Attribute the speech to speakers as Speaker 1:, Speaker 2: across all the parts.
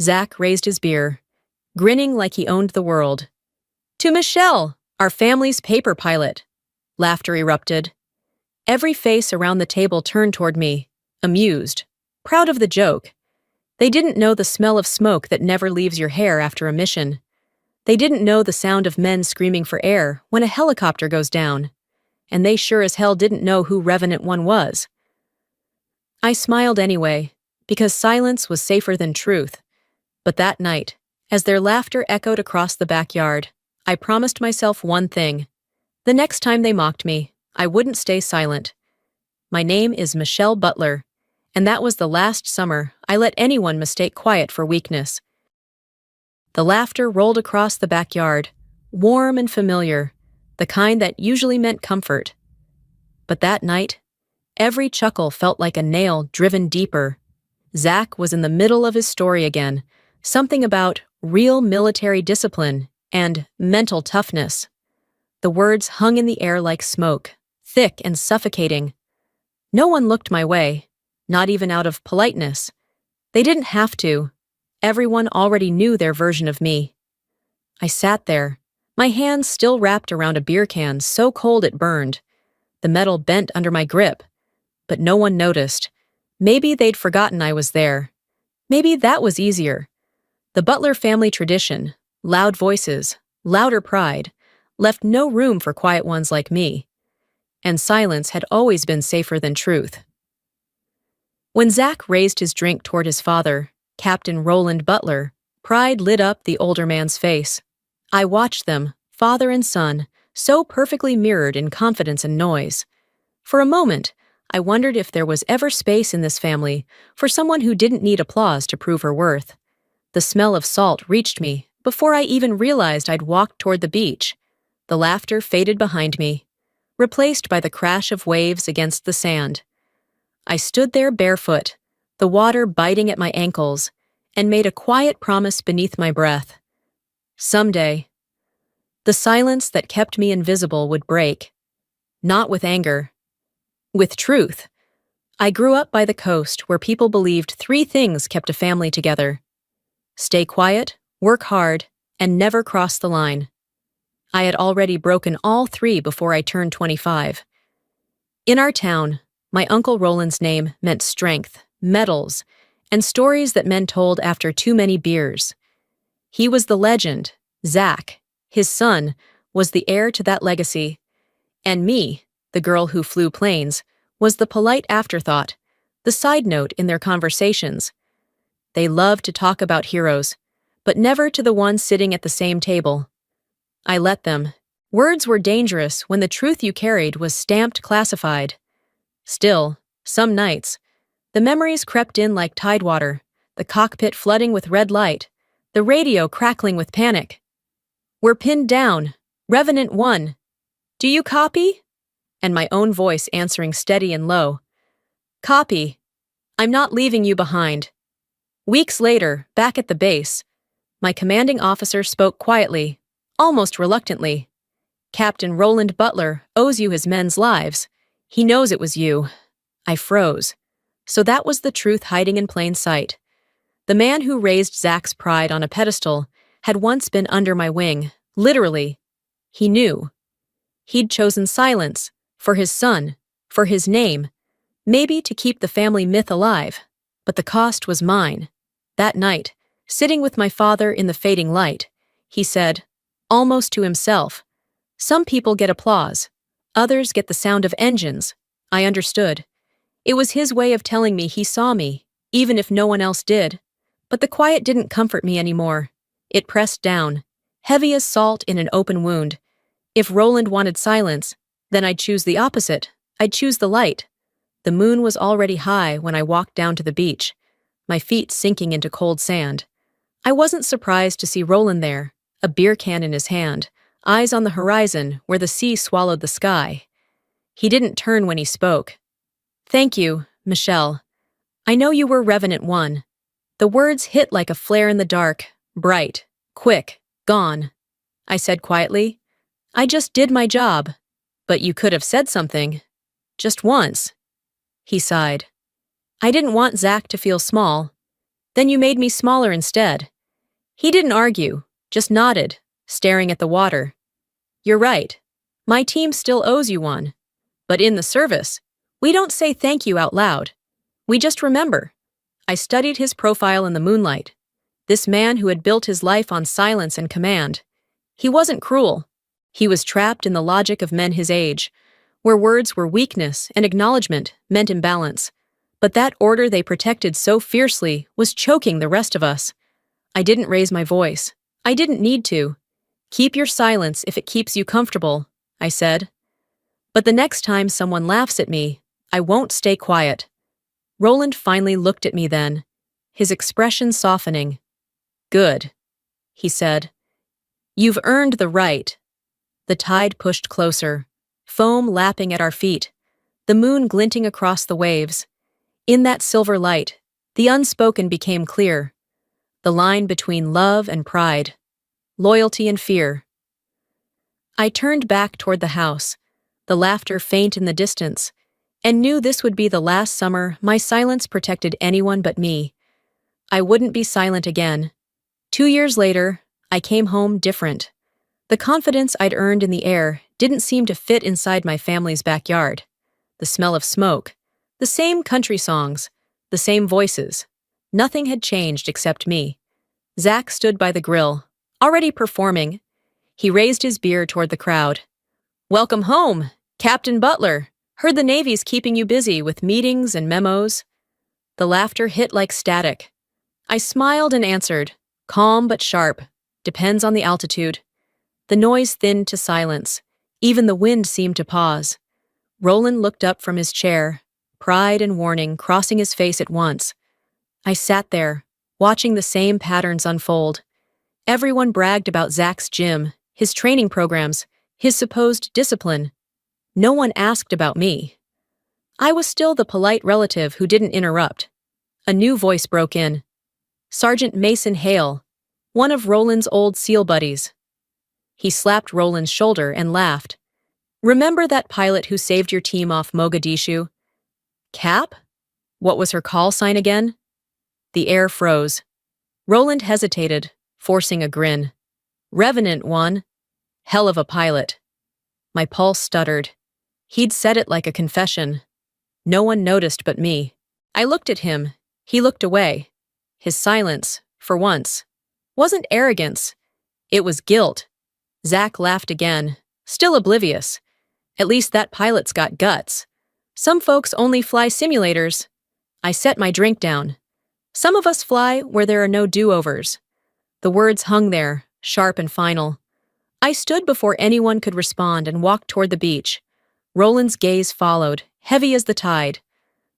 Speaker 1: Zach raised his beer, grinning like he owned the world. To Michelle, our family's paper pilot. Laughter erupted. Every face around the table turned toward me, amused, proud of the joke. They didn't know the smell of smoke that never leaves your hair after a mission. They didn't know the sound of men screaming for air when a helicopter goes down. And they sure as hell didn't know who Revenant One was. I smiled anyway, because silence was safer than truth. But that night, as their laughter echoed across the backyard, I promised myself one thing. The next time they mocked me, I wouldn't stay silent. My name is Michelle Butler, and that was the last summer I let anyone mistake quiet for weakness. The laughter rolled across the backyard, warm and familiar, the kind that usually meant comfort. But that night, every chuckle felt like a nail driven deeper. Zach was in the middle of his story again, something about real military discipline and mental toughness. The words hung in the air like smoke, thick and suffocating. No one looked my way, not even out of politeness. They didn't have to. Everyone already knew their version of me. I sat there, my hands still wrapped around a beer can so cold it burned. The metal bent under my grip, but no one noticed. Maybe they'd forgotten I was there. Maybe that was easier. The Butler family tradition, loud voices, louder pride, left no room for quiet ones like me. And silence had always been safer than truth. When Zach raised his drink toward his father, Captain Roland Butler, pride lit up the older man's face. I watched them, father and son, so perfectly mirrored in confidence and noise. For a moment, I wondered if there was ever space in this family for someone who didn't need applause to prove her worth. The smell of salt reached me before I even realized I'd walked toward the beach. The laughter faded behind me, replaced by the crash of waves against the sand. I stood there barefoot, the water biting at my ankles, and made a quiet promise beneath my breath. Someday, the silence that kept me invisible would break. Not with anger, with truth. I grew up by the coast where people believed 3 things kept a family together: stay quiet, work hard, and never cross the line. I had already broken all 3 before I turned 25. In our town, my Uncle Roland's name meant strength, medals, and stories that men told after too many beers. He was the legend. Zach, his son, was the heir to that legacy. And me, the girl who flew planes, was the polite afterthought, the side note in their conversations. They loved to talk about heroes, but never to the one sitting at the same table. I let them. Words were dangerous when the truth you carried was stamped classified. Still, some nights, the memories crept in like tidewater, the cockpit flooding with red light, the radio crackling with panic. We're pinned down. Revenant One. Do you copy? And my own voice answering steady and low. Copy. I'm not leaving you behind. Weeks later, back at the base, my commanding officer spoke quietly, almost reluctantly. Captain Roland Butler owes you his men's lives. He knows it was you. I froze. So that was the truth hiding in plain sight. The man who raised Zach's pride on a pedestal had once been under my wing, literally. He knew. He'd chosen silence, for his son, for his name, maybe to keep the family myth alive, but the cost was mine. That night, sitting with my father in the fading light, he said, almost to himself, "Some people get applause, others get the sound of engines." I understood. It was his way of telling me he saw me, even if no one else did. But the quiet didn't comfort me anymore. It pressed down, heavy as salt in an open wound. If Roland wanted silence, then I'd choose the opposite. I'd choose the light. The moon was already high when I walked down to the beach, my feet sinking into cold sand. I wasn't surprised to see Roland there, a beer can in his hand, eyes on the horizon where the sea swallowed the sky. He didn't turn when he spoke. Thank you, Michelle. I know you were Revenant One. The words hit like a flare in the dark, bright, quick, gone. I said quietly, I just did my job. But you could have said something. Just once. He sighed. I didn't want Zach to feel small. Then you made me smaller instead. He didn't argue, just nodded, staring at the water. You're right. My team still owes you one. But in the service, we don't say thank you out loud. We just remember. I studied his profile in the moonlight. This man who had built his life on silence and command. He wasn't cruel. He was trapped in the logic of men his age, where words were weakness and acknowledgement meant imbalance. But that order they protected so fiercely was choking the rest of us. I didn't raise my voice. I didn't need to. Keep your silence if it keeps you comfortable, I said. But the next time someone laughs at me, I won't stay quiet. Roland finally looked at me then, his expression softening. Good, he said. You've earned the right. The tide pushed closer, foam lapping at our feet, the moon glinting across the waves. In that silver light, the unspoken became clear. The line between love and pride, loyalty and fear. I turned back toward the house, the laughter faint in the distance, and knew this would be the last summer my silence protected anyone but me. I wouldn't be silent again. 2 years later, I came home different. The confidence I'd earned in the air didn't seem to fit inside my family's backyard. The smell of smoke, the same country songs, the same voices. Nothing had changed except me. Zach stood by the grill, already performing. He raised his beer toward the crowd. Welcome home, Captain Butler. Heard the Navy's keeping you busy with meetings and memos. The laughter hit like static. I smiled and answered, calm but sharp. Depends on the altitude. The noise thinned to silence. Even the wind seemed to pause. Roland looked up from his chair, pride and warning crossing his face at once. I sat there, watching the same patterns unfold. Everyone bragged about Zach's gym, his training programs, his supposed discipline. No one asked about me. I was still the polite relative who didn't interrupt. A new voice broke in. Sergeant Mason Hale, one of Roland's old SEAL buddies. He slapped Roland's shoulder and laughed. Remember that pilot who saved your team off Mogadishu? Cap? What was her call sign again? The air froze. Roland hesitated, forcing a grin. Revenant One. Hell of a pilot. My pulse stuttered. He'd said it like a confession. No one noticed but me. I looked at him. He looked away. His silence, for once, wasn't arrogance. It was guilt. Zach laughed again, still oblivious. At least that pilot's got guts. Some folks only fly simulators. I set my drink down. Some of us fly where there are no do-overs. The words hung there, sharp and final. I stood before anyone could respond and walked toward the beach. Roland's gaze followed, heavy as the tide.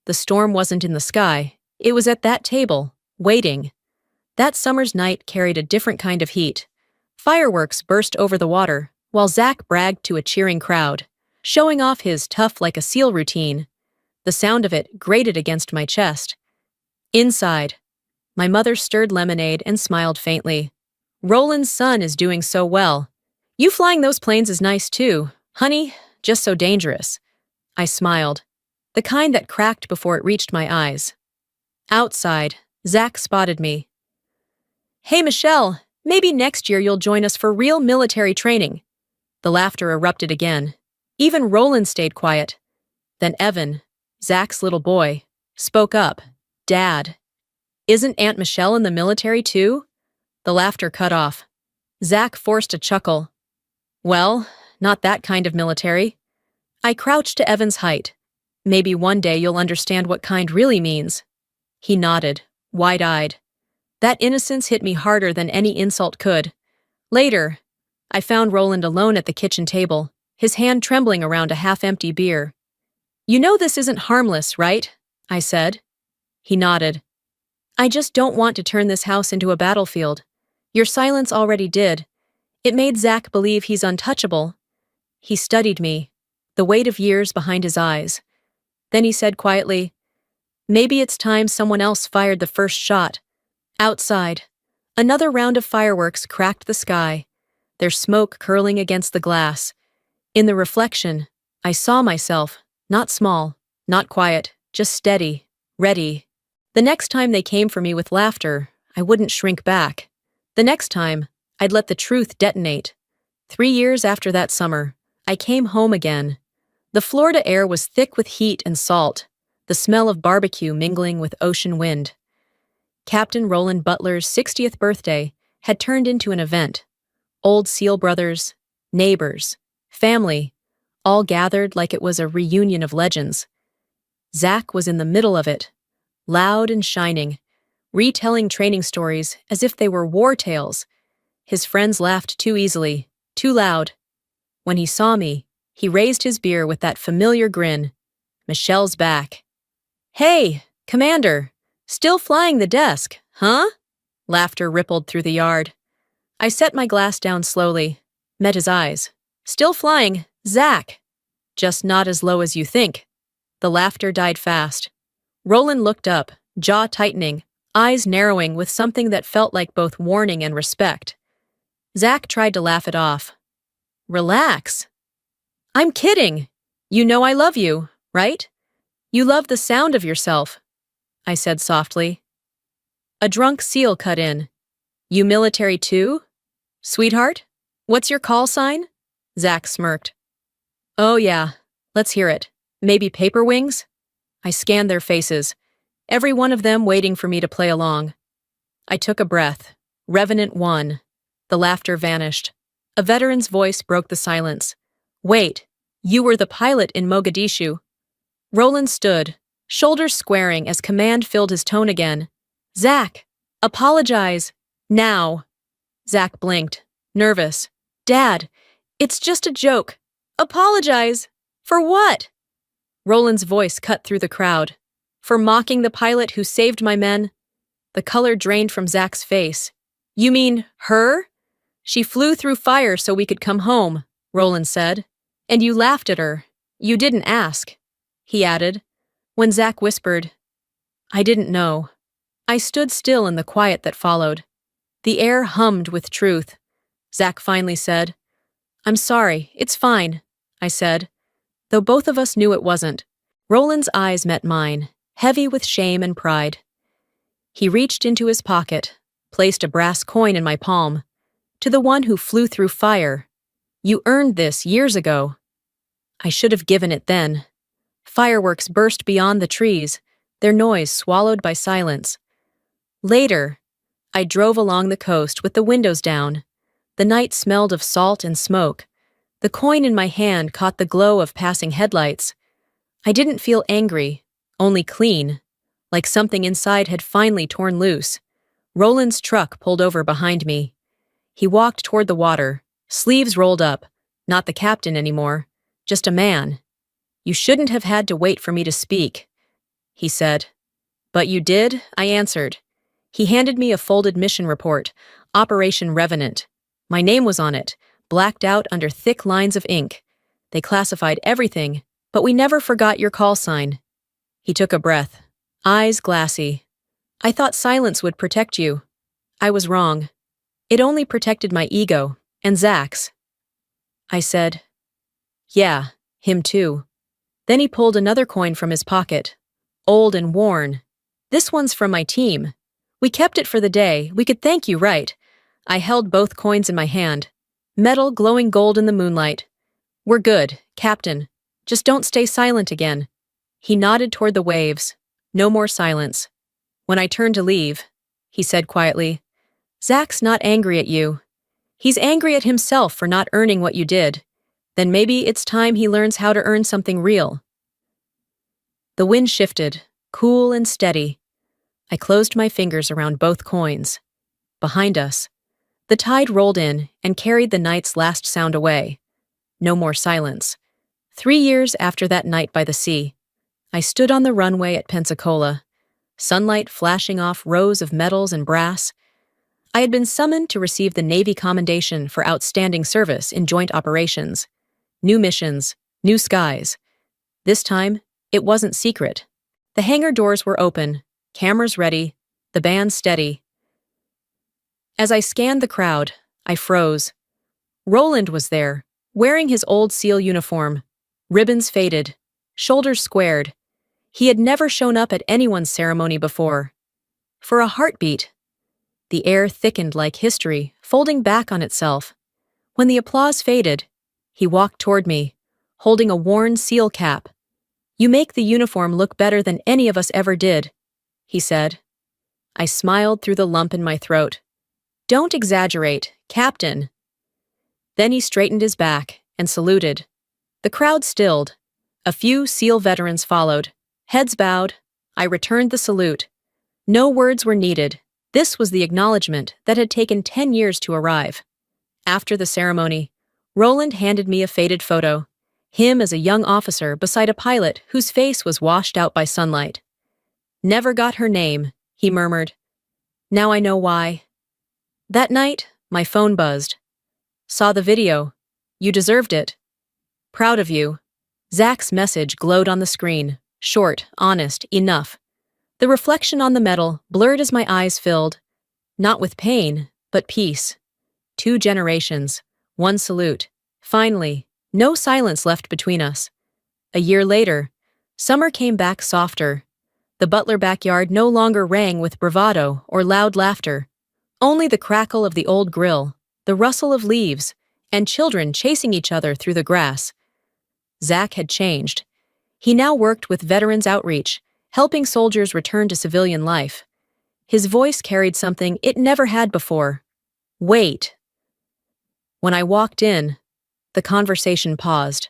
Speaker 1: The storm wasn't in the sky. It was at that table, waiting. That summer's night carried a different kind of heat. Fireworks burst over the water, while Zach bragged to a cheering crowd, showing off his tough like a SEAL routine. The sound of it grated against my chest. Inside, my mother stirred lemonade and smiled faintly. Roland's son is doing so well. You flying those planes is nice too, honey, just so dangerous. I smiled, the kind that cracked before it reached my eyes. Outside, Zach spotted me. Hey, Michelle, maybe next year you'll join us for real military training. The laughter erupted again. Even Roland stayed quiet. Then Evan, Zach's little boy, spoke up. Dad, isn't Aunt Michelle in the military too? The laughter cut off. Zach forced a chuckle. Well, not that kind of military. I crouched to Evan's height. Maybe one day you'll understand what kind really means. He nodded, wide-eyed. That innocence hit me harder than any insult could. Later, I found Roland alone at the kitchen table, his hand trembling around a half-empty beer. You know this isn't harmless, right? I said. He nodded. I just don't want to turn this house into a battlefield. Your silence already did. It made Zach believe he's untouchable. He studied me, the weight of years behind his eyes. Then he said quietly, maybe it's time someone else fired the first shot. Outside, another round of fireworks cracked the sky, their smoke curling against the glass. In the reflection, I saw myself, not small, not quiet, just steady, ready. The next time they came for me with laughter, I wouldn't shrink back. The next time, I'd let the truth detonate. 3 years after that summer, I came home again. The Florida air was thick with heat and salt, the smell of barbecue mingling with ocean wind. Captain Roland Butler's 60th birthday had turned into an event. Old SEAL brothers, neighbors, family, all gathered like it was a reunion of legends. Zach was in the middle of it, loud and shining, retelling training stories as if they were war tales. His friends laughed too easily, too loud. When he saw me, he raised his beer with that familiar grin. Michelle's back. "Hey, Commander, still flying the desk, huh?" Laughter rippled through the yard. I set my glass down slowly, met his eyes. "Still flying, Zach. Just not as low as you think." The laughter died fast. Roland looked up, jaw tightening, eyes narrowing with something that felt like both warning and respect. Zach tried to laugh it off. "Relax. I'm kidding. You know I love you, right? You love the sound of yourself," I said softly. A drunk SEAL cut in. "You military too? Sweetheart, what's your call sign?" Zach smirked. "Oh yeah, let's hear it. Maybe paper wings?" I scanned their faces, every one of them waiting for me to play along. I took a breath. Revenant One. The laughter vanished. A veteran's voice broke the silence. "Wait, you were the pilot in Mogadishu." Roland stood, shoulders squaring as command filled his tone again. "Zach, apologize. Now." Zach blinked, nervous. "Dad, it's just a joke. Apologize. For what?" Roland's voice cut through the crowd. "For mocking the pilot who saved my men." The color drained from Zach's face. "You mean her? She flew through fire so we could come home," Roland said. "And you laughed at her. You didn't ask," he added. When Zach whispered, "I didn't know," I stood still in the quiet that followed. The air hummed with truth. Zach finally said, "I'm sorry, it's fine," I said, though both of us knew it wasn't. Roland's eyes met mine, heavy with shame and pride. He reached into his pocket, placed a brass coin in my palm. "To the one who flew through fire. You earned this years ago." I should have given it then. Fireworks burst beyond the trees, their noise swallowed by silence. Later, I drove along the coast with the windows down. The night smelled of salt and smoke. The coin in my hand caught the glow of passing headlights. I didn't feel angry, only clean, like something inside had finally torn loose. Roland's truck pulled over behind me. He walked toward the water, sleeves rolled up, not the captain anymore, just a man. "You shouldn't have had to wait for me to speak," he said. "But you did," I answered. He handed me a folded mission report, Operation Revenant. My name was on it, blacked out under thick lines of ink. They classified everything, but we never forgot your call sign. He took a breath, eyes glassy. "I thought silence would protect you. I was wrong. It only protected my ego, and Zach's." I said, "Yeah, him too." Then he pulled another coin from his pocket, old and worn. "This one's from my team. We kept it for the day. We could thank you, right?" I held both coins in my hand, metal glowing gold in the moonlight. "We're good, Captain. Just don't stay silent again." He nodded toward the waves. No more silence. When I turned to leave, he said quietly, "Zach's not angry at you. He's angry at himself for not earning what you did. Then maybe it's time he learns how to earn something real." The wind shifted, cool and steady. I closed my fingers around both coins. Behind us, the tide rolled in and carried the night's last sound away. No more silence. 3 years after that night by the sea, I stood on the runway at Pensacola, sunlight flashing off rows of metals and brass. I had been summoned to receive the Navy Commendation for outstanding service in joint operations. New missions, new skies. This time, it wasn't secret. The hangar doors were open, cameras ready, the band steady. As I scanned the crowd, I froze. Roland was there, wearing his old SEAL uniform, ribbons faded, shoulders squared. He had never shown up at anyone's ceremony before. For a heartbeat. The air thickened like history, folding back on itself. When the applause faded, he walked toward me, holding a worn seal cap. "You make the uniform look better than any of us ever did," he said. I smiled through the lump in my throat. "Don't exaggerate, Captain." Then he straightened his back and saluted. The crowd stilled. A few SEAL veterans followed. Heads bowed. I returned the salute. No words were needed. This was the acknowledgement that had taken 10 years to arrive. After the ceremony, Roland handed me a faded photo. Him as a young officer beside a pilot whose face was washed out by sunlight. "Never got her name," he murmured. "Now I know why." That night, my phone buzzed. "Saw the video. You deserved it. Proud of you." Zach's message glowed on the screen. Short, honest, enough. The reflection on the metal blurred as my eyes filled. Not with pain, but peace. 2 generations. 1 salute. Finally, no silence left between us. A year later, summer came back softer. The Butler backyard no longer rang with bravado or loud laughter. Only the crackle of the old grill, the rustle of leaves, and children chasing each other through the grass. Zach had changed. He now worked with Veterans Outreach, helping soldiers return to civilian life. His voice carried something it never had before. Wait. When I walked in, the conversation paused.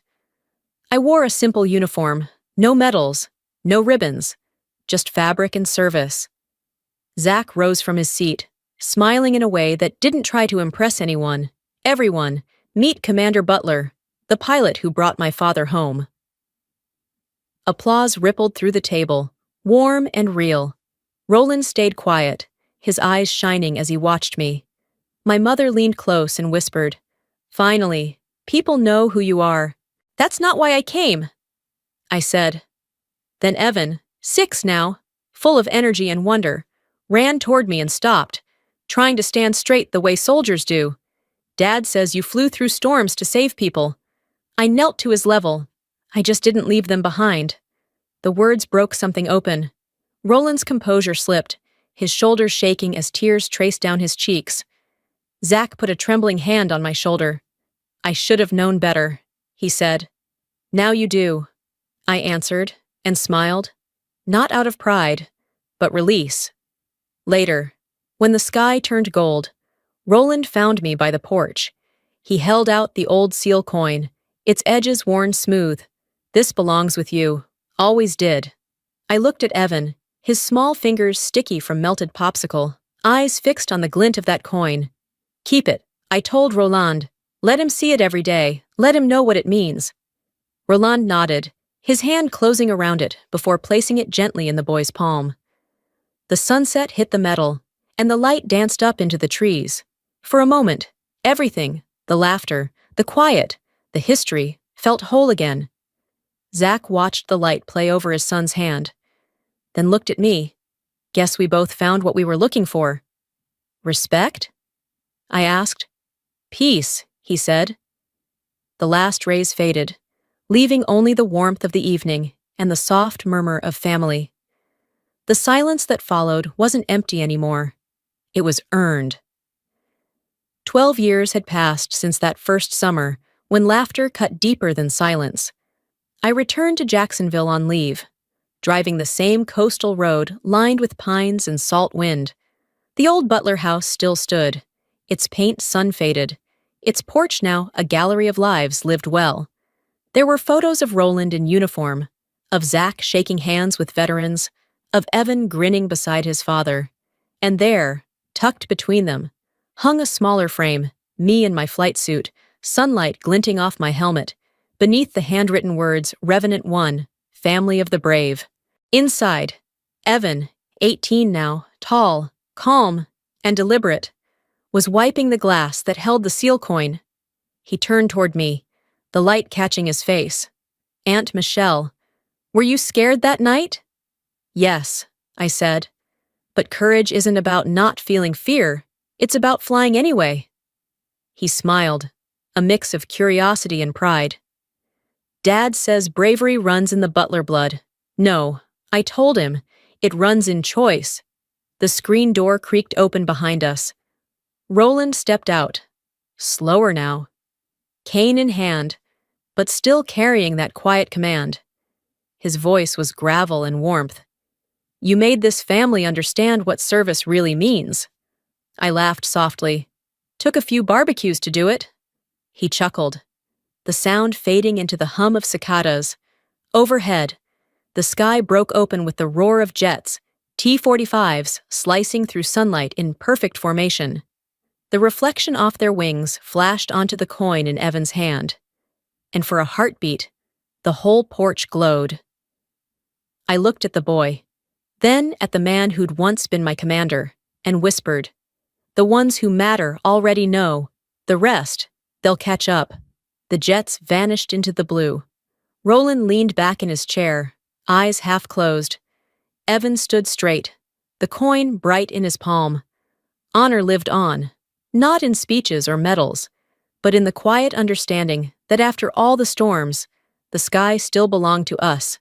Speaker 1: I wore a simple uniform, no medals, no ribbons, just fabric and service. Zach rose from his seat, smiling in a way that didn't try to impress anyone. "Everyone, meet Commander Butler, the pilot who brought my father home." Applause rippled through the table, warm and real. Roland stayed quiet, his eyes shining as he watched me. My mother leaned close and whispered, "Finally, people know who you are." "That's not why I came," I said. Then Evan, 6 now, full of energy and wonder, ran toward me and stopped, trying to stand straight the way soldiers do. "Dad says you flew through storms to save people." I knelt to his level. I just didn't leave them behind. The words broke something open. Roland's composure slipped, his shoulders shaking as tears traced down his cheeks. Zach put a trembling hand on my shoulder. "I should have known better," he said. "Now you do," I answered and smiled, not out of pride, but release. Later, when the sky turned gold, Roland found me by the porch. He held out the old seal coin, its edges worn smooth. "This belongs with you. Always did." I looked at Evan, his small fingers sticky from melted popsicle, eyes fixed on the glint of that coin. "Keep it," I told Roland. "Let him see it every day. Let him know what it means." Roland nodded, his hand closing around it before placing it gently in the boy's palm. The sunset hit the metal, and the light danced up into the trees. For a moment, everything, the laughter, the quiet, the history, felt whole again. Zach watched the light play over his son's hand, then looked at me. "Guess we both found what we were looking for." "Respect?" I asked. "Peace," he said. The last rays faded, leaving only the warmth of the evening and the soft murmur of family. The silence that followed wasn't empty anymore. It was earned. 12 years had passed since that first summer, when laughter cut deeper than silence. I returned to Jacksonville on leave, driving the same coastal road lined with pines and salt wind. The old Butler house still stood, its paint sun-faded, its porch now a gallery of lives lived well. There were photos of Roland in uniform, of Zach shaking hands with veterans, of Evan grinning beside his father. And there, tucked between them, hung a smaller frame, me in my flight suit, sunlight glinting off my helmet, beneath the handwritten words Revenant One, Family of the Brave. Inside, Evan, 18 now, tall, calm, and deliberate, was wiping the glass that held the seal coin. He turned toward me, the light catching his face. "Aunt Michelle, were you scared that night?" "Yes," I said. "But courage isn't about not feeling fear. It's about flying anyway." He smiled, a mix of curiosity and pride. "Dad says bravery runs in the Butler blood. No, I told him, it runs in choice. The screen door creaked open behind us. Roland stepped out. Slower now. Cane in hand, but still carrying that quiet command. His voice was gravel and warmth. You made this family understand what service really means. I laughed softly. Took a few barbecues to do it. He chuckled, the sound fading into the hum of cicadas. Overhead, the sky broke open with the roar of jets, T-45s slicing through sunlight in perfect formation. The reflection off their wings flashed onto the coin in Evan's hand, and for a heartbeat, the whole porch glowed. I looked at the boy, then at the man who'd once been my commander, and whispered, the ones who matter already know. The rest, they'll catch up. The jets vanished into the blue. Roland leaned back in his chair, eyes half closed. Evan stood straight, the coin bright in his palm. Honor lived on, not in speeches or medals, but in the quiet understanding that after all the storms, the sky still belonged to us.